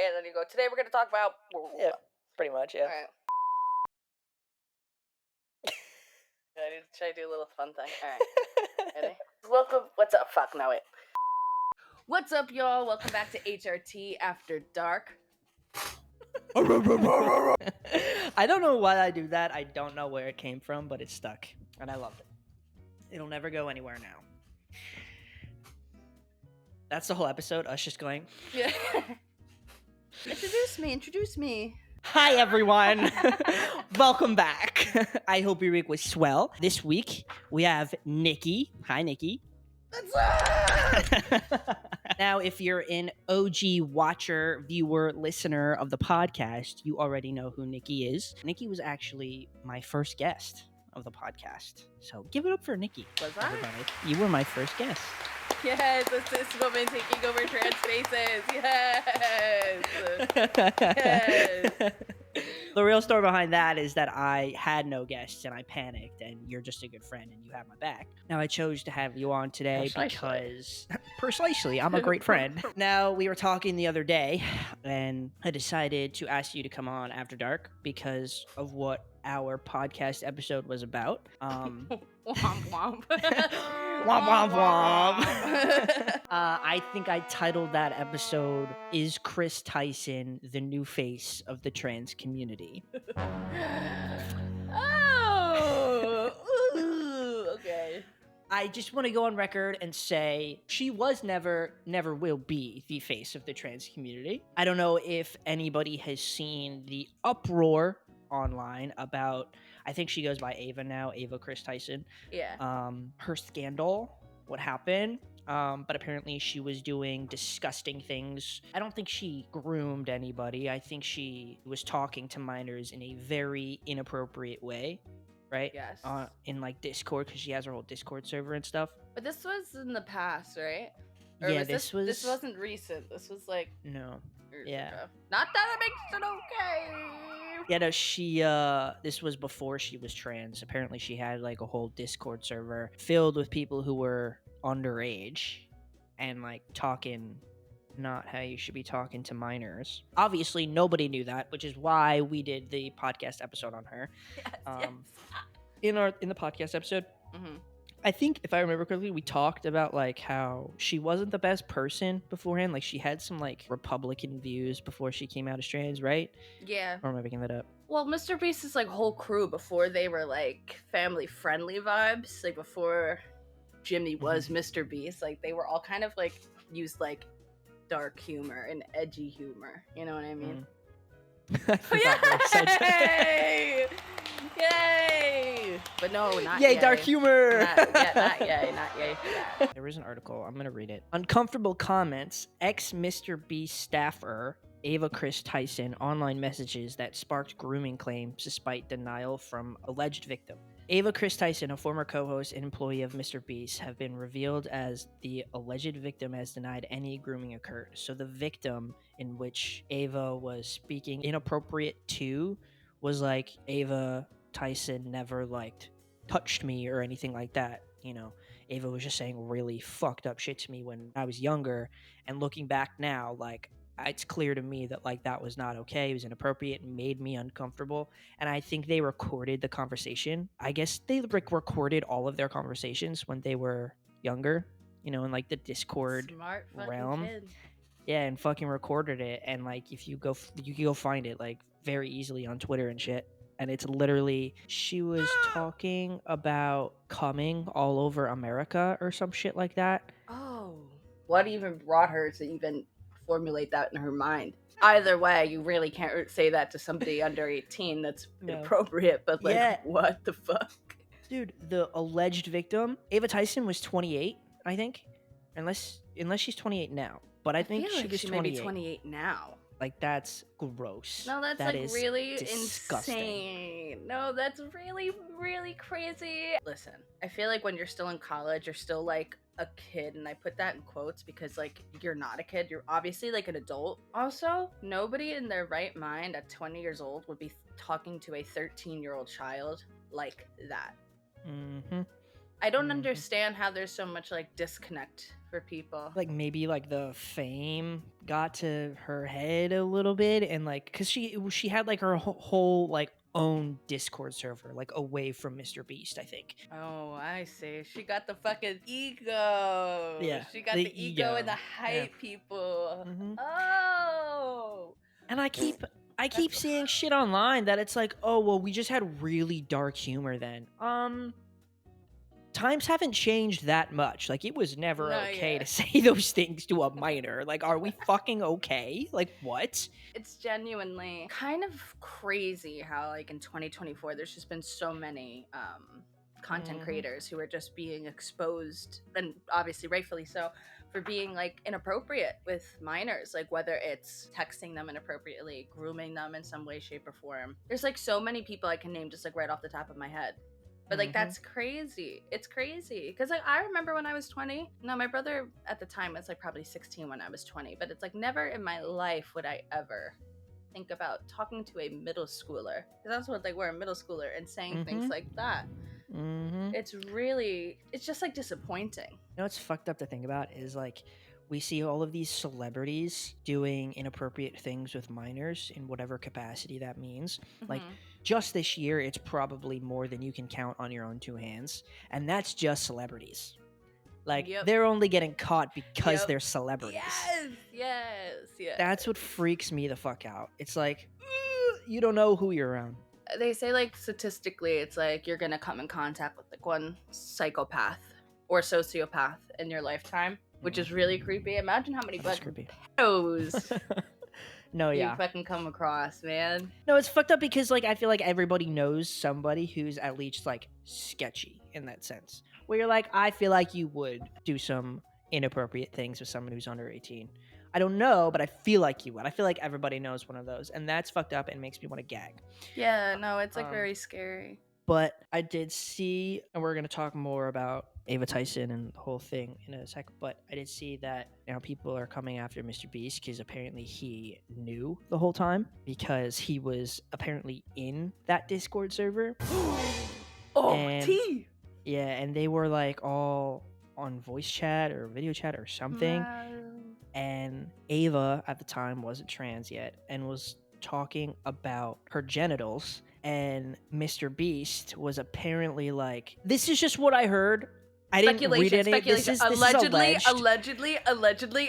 right? And then you go, today we're going to talk about... Yeah, pretty much, yeah. All right. Should I do a little fun thing? All right. Ready? Welcome. What's up? Fuck, no, wait. What's up, y'all? Welcome back to HRT After Dark. I don't know why I do that. I don't know where it came from, but it stuck, and I loved it. It'll never go anywhere now. That's the whole episode, us just going... Yeah. Introduce me. Hi, everyone. Welcome back. I hope your week was swell. This week, we have Nikki. Hi, Nikki. What's up? Now, if you're an OG watcher, viewer, listener of the podcast, you already know who Nikki is. Nikki was actually my first guest of the podcast. So give it up for Nikki. Was I? Everybody. You were my first guest. Yes, it's this woman taking over trans spaces. Yes. Yes. The real story behind that is that I had no guests and I panicked, and you're just a good friend and you have my back. Now, I chose to have you on today because, precisely, I'm a great friend. Now, we were talking the other day, and I decided to ask you to come on After Dark because of what our podcast episode was about. Womp womp. Womp womp womp. I think I titled that episode, Is KRIS Tyson the New Face of the Trans Community? Oh, ooh, okay. I just want to go on record and say she was never will be the face of the trans community. I don't know if anybody has seen the uproar online about, I think she goes by Ava now, Ava KRIS Tyson. Yeah. Her scandal, what happened. But apparently she was doing disgusting things. I don't think she groomed anybody. I think she was talking to minors in a very inappropriate way, right? Yes. In like Discord, because she has her whole Discord server and stuff. But this was in the past, right? Or Yeah, was this This wasn't recent. This was like... No. years Yeah. ago. Not that it makes it okay. Yeah, no, she, this was before she was trans. Apparently she had like a whole Discord server filled with people who were underage and like talking not how you should be talking to minors. Obviously, nobody knew that, which is why we did the podcast episode on her. Yes. In the podcast episode, Mm-hmm. I think if I remember correctly, we talked about like how she wasn't the best person beforehand. Like she had some like Republican views before she came out as trans, right? Yeah. Or am I making that up? Well, MrBeast's like whole crew before they were like family friendly vibes, like before Jimmy was MrBeast, like they were all kind of like used like dark humor and edgy humor. You know what I mean? Yay! Yay! But no, not yay, yay. dark humor! Not yay. There is an article. I'm going to read it. Uncomfortable comments. Ex-MrBeast staffer Ava KRIS Tyson online messages that sparked grooming claims despite denial from alleged victim. Ava KRIS Tyson, a former co-host and employee of MrBeast, have been revealed as the alleged victim has denied any grooming occurred. So the victim in which Ava was speaking inappropriate to was like, Ava Tyson never like touched me or anything like that. You know, Ava was just saying really fucked up shit to me when I was younger. And looking back now, like, it's clear to me that like that was not okay. It was inappropriate and made me uncomfortable. And I think they recorded the conversation. I guess they like recorded all of their conversations when they were younger, you know, in like the Discord Smart realm. kid. Yeah, and fucking recorded it. And like if you go, you can go find it like very easily on Twitter and shit. And it's literally, she was talking about coming all over America or some shit like that. Oh, what even brought her to even formulate that in her mind? Either way, you really can't say that to somebody under 18. That's inappropriate, but like, what the fuck? Dude, the alleged victim, Ava Tyson, was 28, I think. Unless she's 28 now. But I think feel she like was she 28. may be 28 now. Like, that's gross. No, that's that like is really disgusting. insane. No, that's really, really crazy. Listen, I feel like when you're still in college, you're still like a kid, and I put that in quotes because like you're not a kid, you're obviously like an adult. Also, nobody in their right mind at 20 years old would be talking to a 13-year-old child like that. Mm-hmm. I don't understand how there's so much like disconnect for people. Like maybe like the fame got to her head a little bit, and like because she had like her whole like own Discord server like away from MrBeast, I think. Oh, I see. She got the fucking ego. Yeah, She got the the ego and the ego. Yeah. hype people. hmm Oh. And I keep That's seeing shit online that it's like, oh well, we just had really dark humor then. Times haven't changed that much. Like, it was never No, okay yeah. to say those things to a minor. Like, are we fucking okay? Like, what? It's genuinely kind of crazy how like in 2024 there's just been so many content Mhm. creators who are just being exposed, and obviously rightfully so, for being like inappropriate with minors, like whether it's texting them inappropriately, grooming them in some way, shape, or form. There's like so many people I can name just like right off the top of my head. But like that's crazy. It's crazy because like I remember when I was 20. No, my brother at the time was like probably 16 when I was 20. But it's like never in my life would I ever think about talking to a middle schooler, because that's what they were, a middle schooler, and saying things like that. It's just like disappointing. You know what's fucked up to think about is like we see all of these celebrities doing inappropriate things with minors in whatever capacity that means. Like just this year, it's probably more than you can count on your own two hands, and that's just celebrities. Like they're only getting caught because they're celebrities. Yes. That's what freaks me the fuck out. It's like you don't know who you're around. They say like statistically it's like you're gonna come in contact with like one psychopath or sociopath in your lifetime, which is really creepy. Imagine how many pedos No, you yeah. fucking come across, man. No, it's fucked up because like I feel like everybody knows somebody who's at least like sketchy in that sense. Where you're like, I feel like you would do some inappropriate things with someone who's under 18. I don't know, but I feel like you would. I feel like everybody knows one of those, and that's fucked up and makes me want to gag. Yeah, no, it's like very scary. But I did see, and we're going to talk more about Ava Tyson and the whole thing in a sec, but I did see that now people are coming after MrBeast because apparently he knew the whole time because he was apparently in that Discord server. Tea! Yeah, and they were like all on voice chat or video chat or something. And Ava at the time wasn't trans yet and was talking about her genitals, and MrBeast was apparently like, this is just what I heard. I didn't read any. Speculation. Allegedly,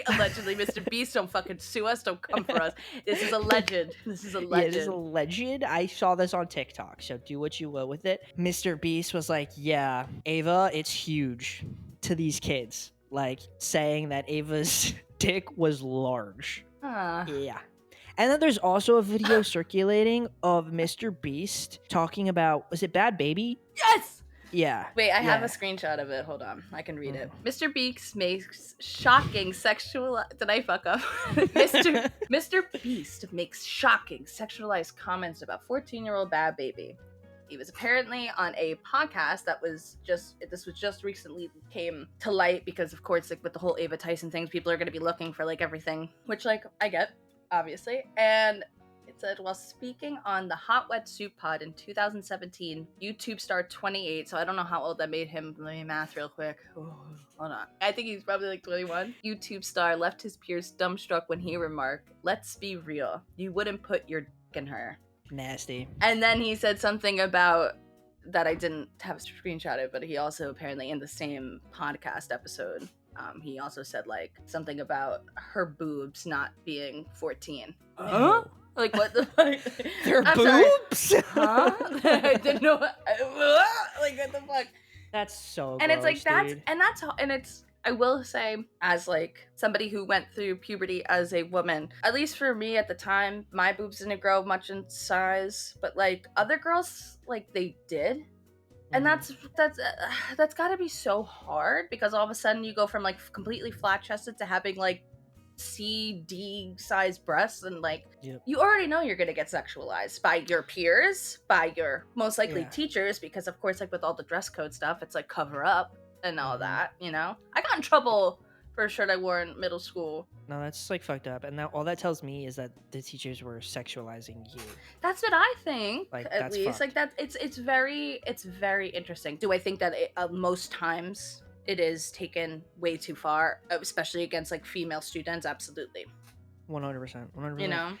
MrBeast, don't fucking sue us. Don't come for us. This is alleged. This is alleged. Yeah, this is alleged. I saw this on TikTok, so do what you will with it. MrBeast was like, yeah, Ava, it's huge to these kids. Like, saying that Ava's dick was large. Yeah. And then there's also a video circulating of MrBeast talking about, was it Bad Baby? Yes! Yeah. Wait, I have a screenshot of it. Hold on. I can read it. MrBeast makes shocking sexual... Did I fuck up? MrBeast makes shocking sexualized comments about 14-year-old Bad Baby. He was apparently on a podcast that was just recently came to light because, of course, like with the whole Ava Tyson things, people are going to be looking for like everything, which like I get, obviously. And it said, while speaking on the Hot Wet Soup Pod in 2017, YouTube star 28, so I don't know how old that made him. Let me math real quick. Hold on. I think he's probably like 21. YouTube star left his peers dumbstruck when he remarked, "Let's be real. You wouldn't put your dick in her." Nasty. And then he said something about that I didn't have screenshotted, but he also apparently in the same podcast episode, he also said like something about her boobs not being 14. Huh? Like what the fuck? Their boobs? Huh? I didn't know. Like what the fuck? That's so. And gross, it's like dude. it's. I will say, as like somebody who went through puberty as a woman, at least for me at the time, my boobs didn't grow much in size, but like other girls, like they did. And that's gotta be so hard because all of a sudden you go from like completely flat chested to having like C-D sized breasts, and like you already know you're gonna get sexualized by your peers, by your most likely teachers, because of course like with all the dress code stuff, it's like cover up and all that, you know. I got in trouble for a shirt I wore in middle school. No, that's like fucked up, and all that tells me is that the teachers were sexualizing you. That's what I think. Like, at least, fucked. Like that. It's very interesting. Do I think that most times it is taken way too far, especially against like female students. Absolutely. 100%. 100%. You know?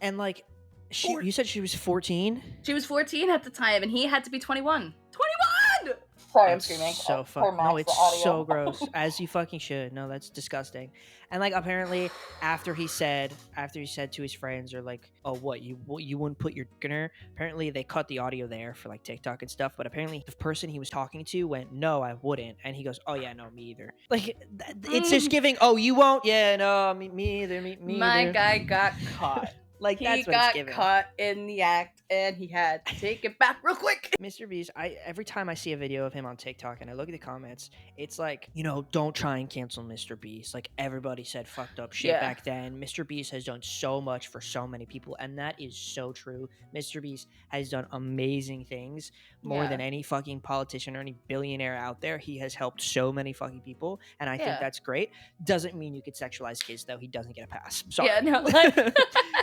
And like, you said she was 14? She was 14 at the time, and he had to be 21. 21! Sorry, I'm screaming. So no, it's so gross. As you fucking should. No, that's disgusting. And like, apparently, after he said to his friends, or like, oh, what you wouldn't put your dick in her. Apparently, they cut the audio there for like TikTok and stuff. But apparently, the person he was talking to went, "No, I wouldn't," and he goes, "Oh yeah, no, me either." Like, it's just giving. Oh, you won't? Yeah, no, me either. Me My either. guy got caught. Like, he that's what it's giving. caught in the act, and he had to take it back real quick. MrBeast, every time I see a video of him on TikTok and I look at the comments, it's like, you know, don't try and cancel MrBeast. Like, everybody said fucked up shit back then. MrBeast has done so much for so many people, and that is so true. MrBeast has done amazing things, more than any fucking politician or any billionaire out there. He has helped so many fucking people, and I think that's great. Doesn't mean you could sexualize kids, though. He doesn't get a pass. Sorry. Yeah, no, like...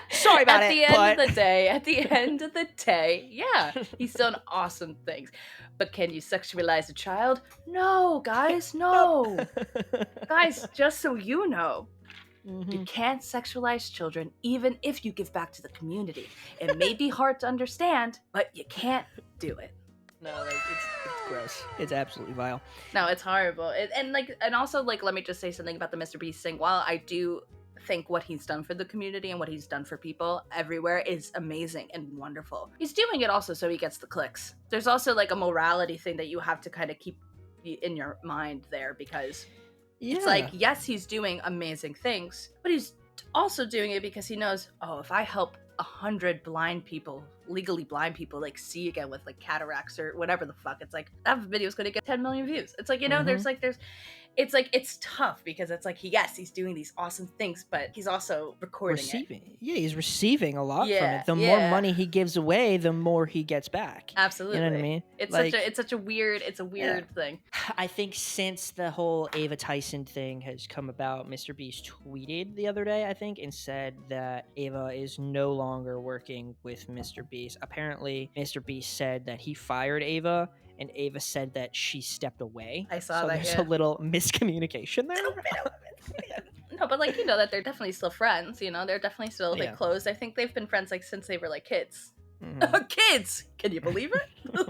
Sorry about at the end of the day, yeah, he's done awesome things. But can you sexualize a child? No, guys, no. Guys, just so you know, you can't sexualize children even if you give back to the community. It may be hard to understand, but you can't do it. No, like, it's gross. It's absolutely vile. No, it's horrible. And also, like, let me just say something about the MrBeast thing. While I do think what he's done for the community and what he's done for people everywhere is amazing and wonderful, he's doing it also so he gets the clicks. There's also like a morality thing that you have to kind of keep in your mind there, because it's like, yes, he's doing amazing things, but he's also doing it because he knows, oh, if I help 100 blind people, legally blind people, like see again with like cataracts or whatever the fuck, it's like that video is going to get 10 million views. It's like, you know, it's tough because it's like, yes, he's doing these awesome things, but he's also recording it. Yeah, he's receiving a lot from it. The more money he gives away, the more he gets back. Absolutely. You know what I mean? It's like, such a weird thing. I think since the whole Ava Tyson thing has come about, MrBeast tweeted the other day, I think, and said that Ava is no longer working with MrBeast. Apparently, MrBeast said that he fired Ava, and Ava said that she stepped away. I saw that. There's a little miscommunication there. No, but like, you know, that they're definitely still friends. You know, they're definitely still like close. I think they've been friends like since they were like kids. Kids! Can you believe it?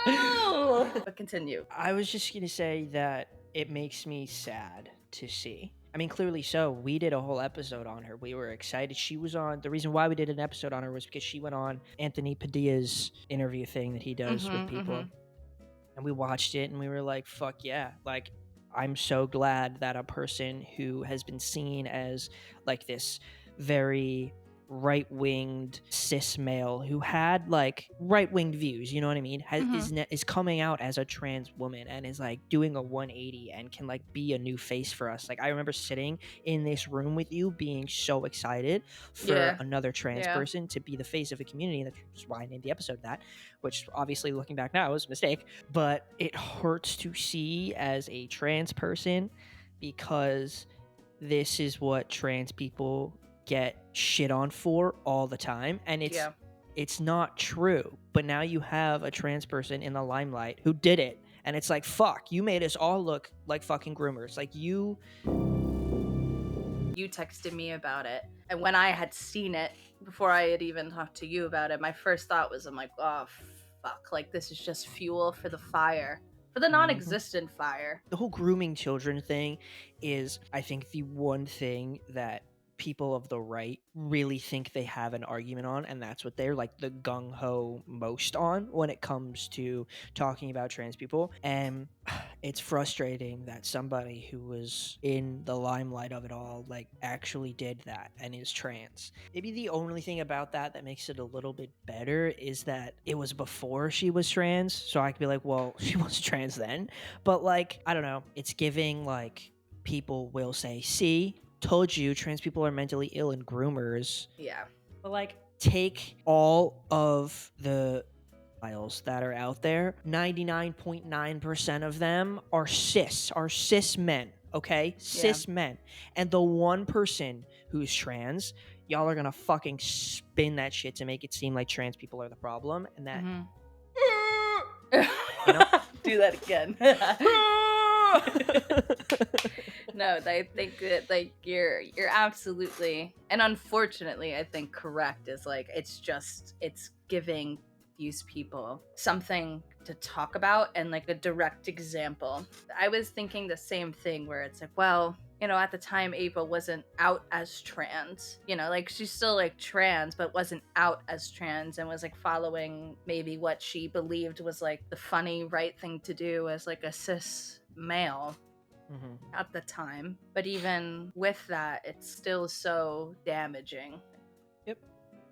Oh. But continue. I was just gonna say that it makes me sad to see. I mean, clearly so. We did a whole episode on her. We were excited. She was on. The reason why we did an episode on her was because she went on Anthony Padilla's interview thing that he does with people. And we watched it and we were like, fuck yeah. Like, I'm so glad that a person who has been seen as like this very right-winged cis male who had like right-winged views, you know what I mean, is coming out as a trans woman and is like doing a 180 and can like be a new face for us. Like, I remember sitting in this room with you being so excited for another trans person to be the face of a community. That's why I named the episode that, which obviously looking back now was a mistake, but it hurts to see as a trans person because this is what trans people get shit on for all the time, and it's not true. But now you have a trans person in the limelight who did it, and it's like, fuck, you made us all look like fucking groomers. Like, you texted me about it, and when I had seen it before I had even talked to you about it, my first thought was, I'm like, oh fuck, like this is just fuel for the fire, for the non-existent fire. The whole grooming children thing is, I think, the one thing that people of the right really think they have an argument on, and that's what they're like the gung-ho most on when it comes to talking about trans people. And it's frustrating that somebody who was in the limelight of it all like actually did that and is trans. Maybe the only thing about that makes it a little bit better is that it was before she was trans, so I could be like, well, she was trans then. But like, I don't know, it's giving like people will say, see, told you, trans people are mentally ill and groomers. Yeah. But like, take all of the files that are out there, 99.9% of them are cis men, okay? Cis men. And the one person who's trans, y'all are gonna fucking spin that shit to make it seem like trans people are the problem, and that you know? Do that again. No, I think that like you're absolutely, and unfortunately I think correct is like it's giving these people something to talk about and like a direct example. I was thinking the same thing where it's like, well, you know, at the time Ava wasn't out as trans, you know, like she's still like trans but wasn't out as trans and was like following maybe what she believed was like the funny right thing to do as like a cis male at the time. But even with that, it's still so damaging. Yep.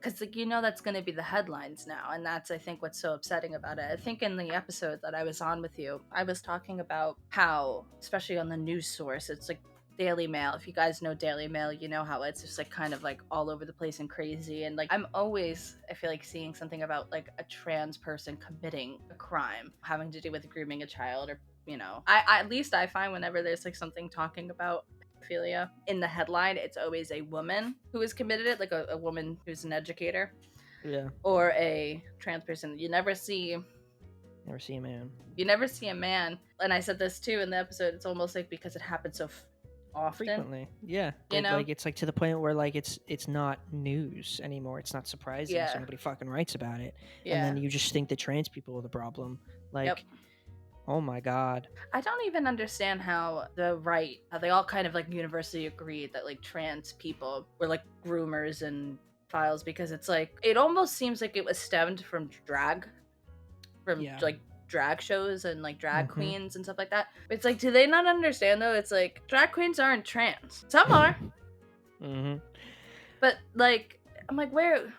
Because, like, you know, that's going to be the headlines now. And that's, I think, what's so upsetting about it. I think in the episode that I was on with you, I was talking about how, especially on the news source, it's like Daily Mail. If you guys know Daily Mail, you know how it's just like kind of like all over the place and crazy. And like, I'm always, I feel like, seeing something about like a trans person committing a crime having to do with grooming a child, or you know, at least I find whenever there's like something talking about pedophilia in the headline, it's always a woman who has committed it, like a woman who's an educator, or a trans person. You never see a man. And I said this too in the episode. It's almost like because it happens so often, frequently. Yeah, you know, like it's like to the point where like it's not news anymore. It's not surprising. Yeah. Somebody fucking writes about it, Yeah. and then you just think that trans people are the problem. Like. Yep. Oh my god. I don't even understand how they all kind of like universally agreed that like trans people were like groomers and files, because it's like it almost seems like it was stemmed from drag, like drag shows and like drag queens and stuff like that. It's like, do they not understand though? It's like drag queens aren't trans. Some are. But like, I'm like, where?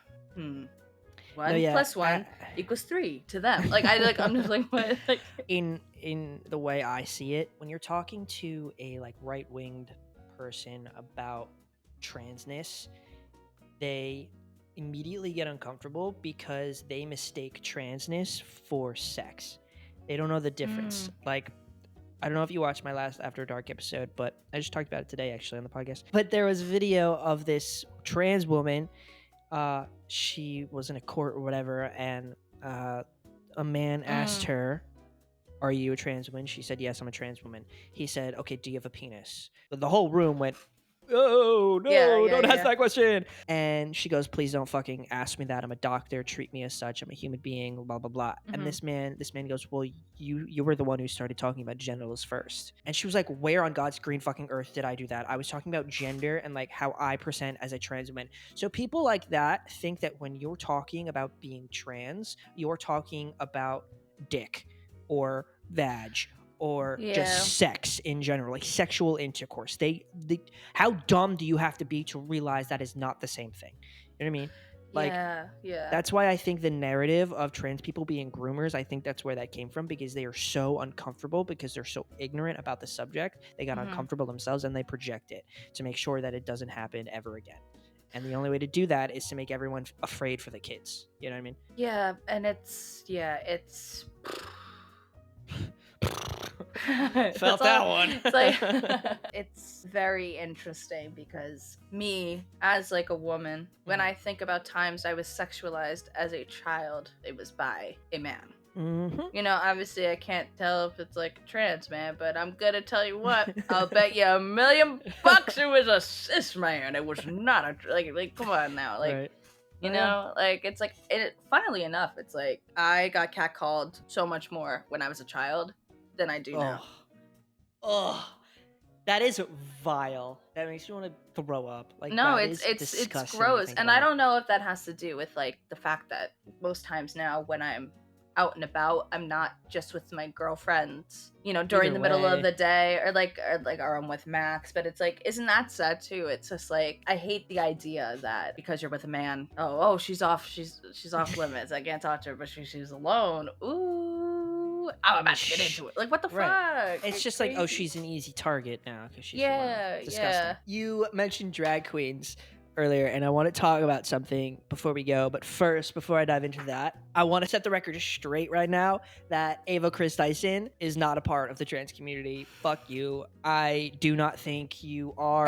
One plus one equals 3 to them. Like I'm just like, what? Like, in the way I see it, when you're talking to a like right-winged person about transness, they immediately get uncomfortable because they mistake transness for sex. They don't know the difference. Like, I don't know if you watched my last After Dark episode, but I just talked about it today actually on the podcast. But there was a video of this trans woman. She was in a court or whatever, and a man asked her, "Are you a trans woman?" She said, "Yes, I'm a trans woman." He said, "Okay, do you have a penis?" The whole room went, "Oh no, don't ask that question." And she goes, "Please don't fucking ask me that. I'm a doctor. Treat me as such. I'm a human being. Blah blah blah." And this man goes, "Well, you were the one who started talking about genitals first." And she was like, "Where on God's green fucking earth did I do that? I was talking about gender and like how I present as a trans woman." So people like that think that when you're talking about being trans, you're talking about dick or vag or just sex in general, like sexual intercourse. They how dumb do you have to be to realize that is not the same thing? You know what I mean? Like, that's why I think the narrative of trans people being groomers, I think that's where that came from, because they are so uncomfortable, because they're so ignorant about the subject. They got uncomfortable themselves, and they project it to make sure that it doesn't happen ever again. And the only way to do that is to make everyone afraid for the kids. You know what I mean? Yeah, and it's felt that one. It's like it's very interesting, because me as like a woman, when I think about times I was sexualized as a child, it was by a man. You know, obviously I can't tell if it's like a trans man, but I'm gonna tell you what, I'll bet you $1 million it was a cis man. It was not a like come on now, like you know, like it's like funnily enough, it's like I got catcalled so much more when I was a child than I do now. That is vile. That makes you want to throw up. Like, no, it's gross, and I don't know if that has to do with like the fact that most times now when I'm out and about, I'm not just with my girlfriends, you know, during the middle of the day, or I'm with Max. But it's like, isn't that sad too? It's just like, I hate the idea that because you're with a man, oh, she's off limits. I can't talk to her, but she's alone. Ooh, I'm about to get into it. Like, what the fuck? It's just crazy. Like, oh, she's an easy target now because she's alone. Disgusting. You mentioned drag queens earlier, and I want to talk about something before we go. But first, before I dive into that, I want to set the record straight right now that Ava Tyson is not a part of the trans community. Fuck you. I do not think you are,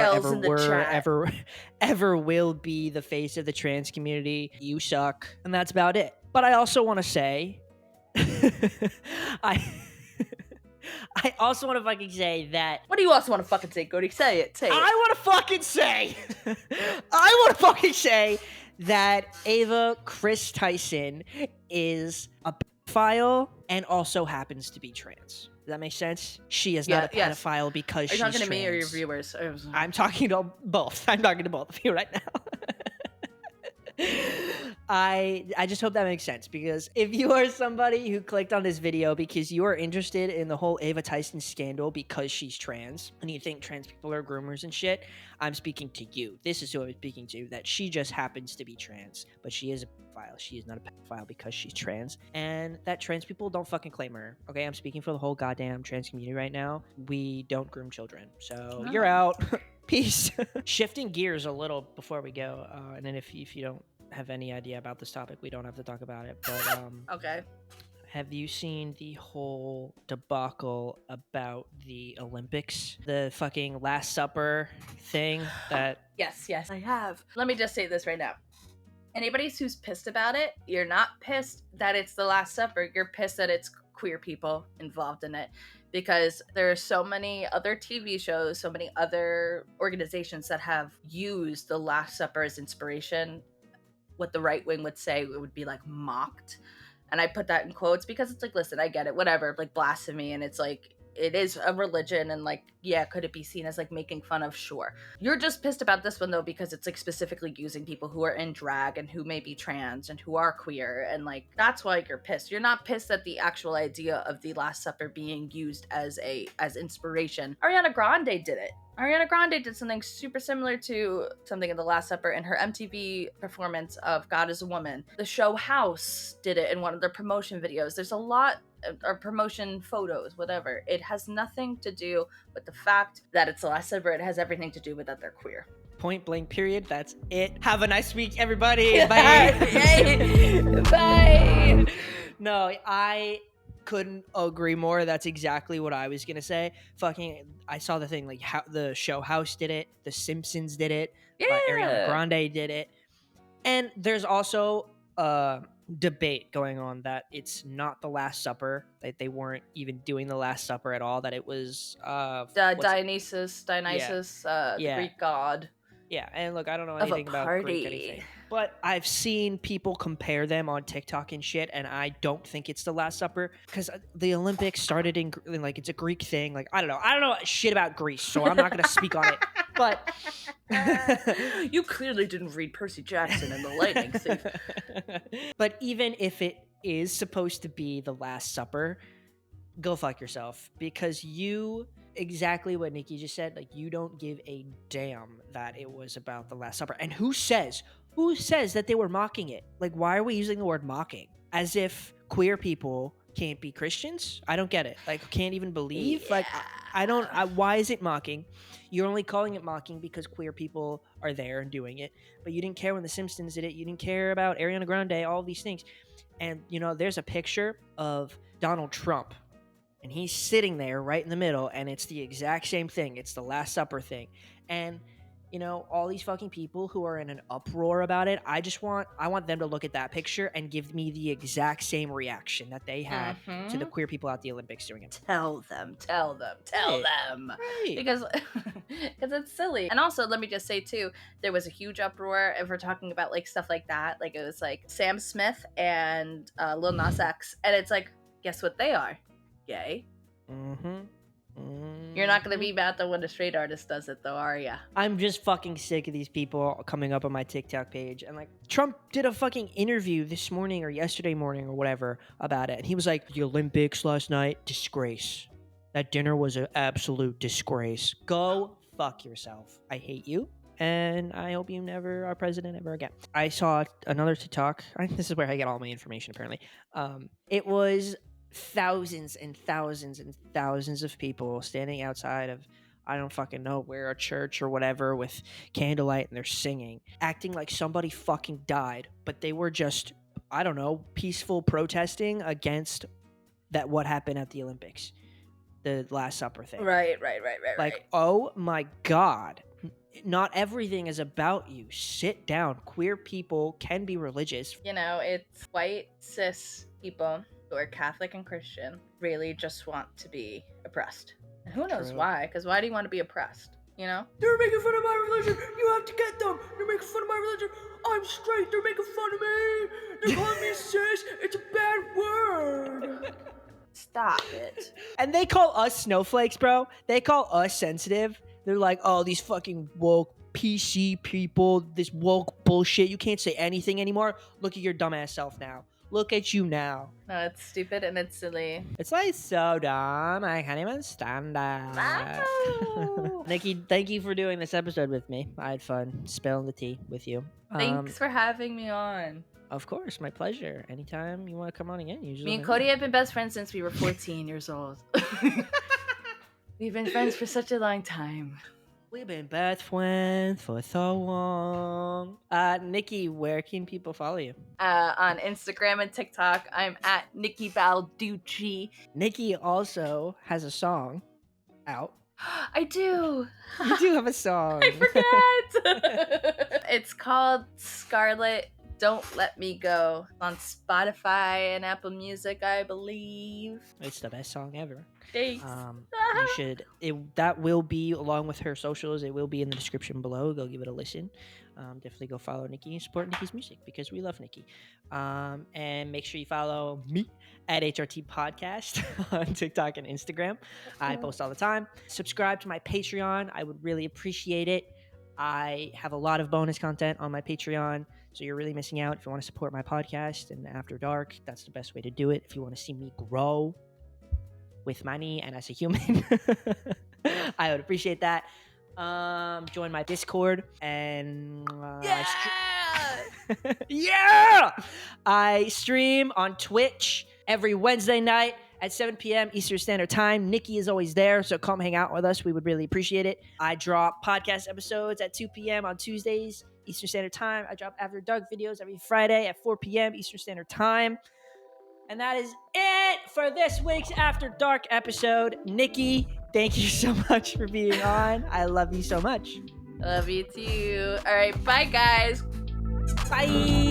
ever will be the face of the trans community. You suck, and that's about it. But I also want to say, I also want to fucking say that What do you also want to fucking say, Cody? Say it. Say it. I want to fucking say that Ava KRIS Tyson is a pedophile and also happens to be trans. Does that make sense? She is not a pedophile because she's trans. Are you talking to me or your viewers? I'm talking to both. I'm talking to both of you right now. I just hope that makes sense, because if you are somebody who clicked on this video because you are interested in the whole Ava Tyson scandal because she's trans and you think trans people are groomers and shit, I'm speaking to you. This is who I'm speaking to, that she just happens to be trans, but she is a pedophile. She is not a pedophile because she's trans, and that trans people don't fucking claim her. Okay, I'm speaking for the whole goddamn trans community right now. We don't groom children, so you're out. Peace. Shifting gears a little before we go, and then if you don't have any idea about this topic, we don't have to talk about it, but okay. Have you seen the whole debacle about the Olympics? The fucking Last Supper thing that... Yes, I have. Let me just say this right now. Anybody who's pissed about it, you're not pissed that it's the Last Supper. You're pissed that it's queer people involved in it. Because there are so many other TV shows, so many other organizations that have used the Last Supper as inspiration. What the right wing would say, it would be like mocked. And I put that in quotes because it's like, listen, I get it, whatever, like blasphemy. And it's like, it is a religion, and like, yeah, could it be seen as like making fun of? Sure. You're just pissed about this one though because it's like specifically using people who are in drag and who may be trans and who are queer, and like that's why you're pissed. You're not pissed at the actual idea of the Last Supper being used as inspiration. Ariana Grande did it. Ariana Grande did something super similar to something in the Last Supper in her MTV performance of God is a Woman. The show House did it in one of their promotion videos. There's a lot, or promotion photos, whatever. It has nothing to do with the fact that it's the Last Supper. It has everything to do with that they're queer. Point blank, period. That's it. Have a nice week, everybody. Bye. Bye. No, I couldn't agree more. That's exactly what I was gonna say. Fucking, I saw the thing, like how the show House did it, The Simpsons did it, Ariana Grande did it, and there's also debate going on that it's not the Last Supper, that they weren't even doing the Last Supper at all, that it was Dionysus, the Greek god. Yeah, and look, I don't know anything about Greek anything, but I've seen people compare them on TikTok and shit, and I don't think it's the Last Supper, because the Olympics started in like, it's a Greek thing. Like, I don't know shit about Greece, so I'm not gonna speak on it. But you clearly didn't read Percy Jackson and the Lightning Thief. But even if it is supposed to be the Last Supper, go fuck yourself, because exactly what Nikki just said, like, you don't give a damn that it was about the Last Supper. And who says that they were mocking it? Like, why are we using the word mocking as if queer people can't be Christians? I don't get it. Like, can't even believe? Yeah. Like, I don't, why is it mocking? You're only calling it mocking because queer people are there and doing it, but you didn't care when The Simpsons did it. You didn't care about Ariana Grande, all these things. And, there's a picture of Donald Trump, and he's sitting there right in the middle, and it's the exact same thing. It's the Last Supper thing. And, all these fucking people who are in an uproar about it, I want them to look at that picture and give me the exact same reaction that they had to the queer people at the Olympics doing it. Tell them. Right. Because it's silly. And also, let me just say too, there was a huge uproar if we're talking about like stuff like that. Like, it was like Sam Smith and Lil Nas X, and it's like, guess what they are? Gay. You're not gonna be mad though when a straight artist does it though, are ya? I'm just fucking sick of these people coming up on my TikTok page, and like, Trump did a fucking interview this morning or yesterday morning or whatever about it, and he was like, the Olympics last night, disgrace. That dinner was an absolute disgrace. Go fuck yourself. I hate you, and I hope you never are president ever again. I saw another TikTok. This is where I get all my information, apparently. It was thousands and thousands and thousands of people standing outside of, I don't fucking know where, a church or whatever, with candlelight, and they're singing, acting like somebody fucking died, but they were just, I don't know, peaceful protesting against what happened at the Olympics, the Last Supper thing. Right. Like, oh my God. Not everything is about you. Sit down. Queer people can be religious. It's white, cis people who are Catholic and Christian really just want to be oppressed. And who knows True. why? Because why do you want to be oppressed? You know? They're making fun of my religion. You have to get them. They're making fun of my religion. I'm straight. They're making fun of me. They're calling me sis. It's a bad word. Stop it. And they call us snowflakes, bro. They call us sensitive. They're like, oh, these fucking woke PC people, this woke bullshit. You can't say anything anymore. Look at your dumbass self now. Look at you now. No, it's stupid and it's silly. It's like so dumb. I can't even stand that. No. Nikki, thank you for doing this episode with me. I had fun spilling the tea with you. Thanks for having me on. Of course, my pleasure. Anytime you want to come on again, usually. Me and Cody have been best friends since we were 14 years old. We've been friends for such a long time. We've been best friends for so long. Nikki, where can people follow you? On Instagram and TikTok, I'm at Nikki Balducci. Nikki also has a song out. I do. You do have a song. I forget. It's called Scarlet Don't Let Me Go on Spotify and Apple Music, I believe. It's the best song ever. Thanks. You should. That will be along with her socials. It will be in the description below. Go give it a listen. Definitely go follow Nikki and support Nikki's music because we love Nikki. And make sure you follow me at HRT Podcast on TikTok and Instagram. I post all the time. Subscribe to my Patreon. I would really appreciate it. I have a lot of bonus content on my Patreon, so you're really missing out. If you want to support my podcast and After Dark, that's the best way to do it. If you want to see me grow with money and as a human, I would appreciate that. Join my Discord and yeah! I stream on Twitch every Wednesday night at 7 p.m. Eastern Standard Time. Nikki is always there, so come hang out with us. We would really appreciate it. I drop podcast episodes at 2 p.m. on Tuesdays, Eastern Standard Time. I drop After Dark videos every Friday at 4 p.m. Eastern Standard Time. And that is it for this week's After Dark episode. Nikki, thank you so much for being on. I love you so much. Love you too. All right, bye guys. Bye.